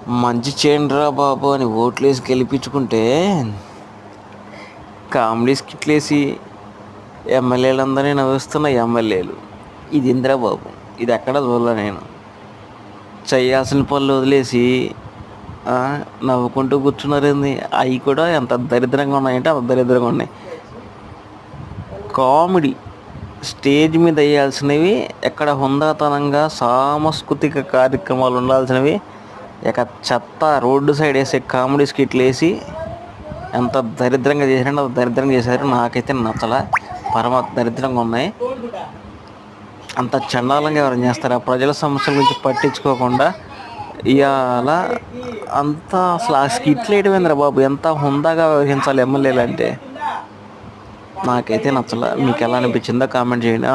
మంచి చేయండిరా బాబు అని ఓట్లేసి గెలిపించుకుంటే కామెడీ స్కిట్లేసి ఎమ్మెల్యేలందరినీ నవ్విస్తున్న ఎమ్మెల్యేలు. ఇది ఇందిరా బాబు, ఇది ఎక్కడ చూడలే నేను. చేయాల్సిన పనులు వదిలేసి నవ్వుకుంటూ కూర్చున్నారేంది. అవి కూడా ఎంత దరిద్రంగా ఉన్నాయంటే అంత దరిద్రంగా ఉన్నాయి. కామెడీ స్టేజ్ మీద వేయాల్సినవి, ఎక్కడ హుందాతనంగా సాంస్కృతిక కార్యక్రమాలు ఉండాల్సినవి ఇక చెత్త రోడ్డు సైడ్ వేసే కామెడీ స్కిట్లు వేసి ఎంత దరిద్రంగా చేశారంటే అంత దరిద్రంగా చేశారు. నాకైతే నచ్చలా, పరమ దరిద్రంగా ఉన్నాయి. అంత చండాలంగా ఎవరైనా చేస్తారు? ఆ ప్రజల సమస్యల గురించి పట్టించుకోకుండా ఇవాళ అంతా అసలు ఆ స్కిట్లు వేయడమేంద్రా బాబు. ఎంత హుందాగా వ్యవహరించాలి ఎమ్మెల్యేలు అంటే. నాకైతే నచ్చలా. మీకు ఎలా అనిపించిందో కామెంట్ చేయండి.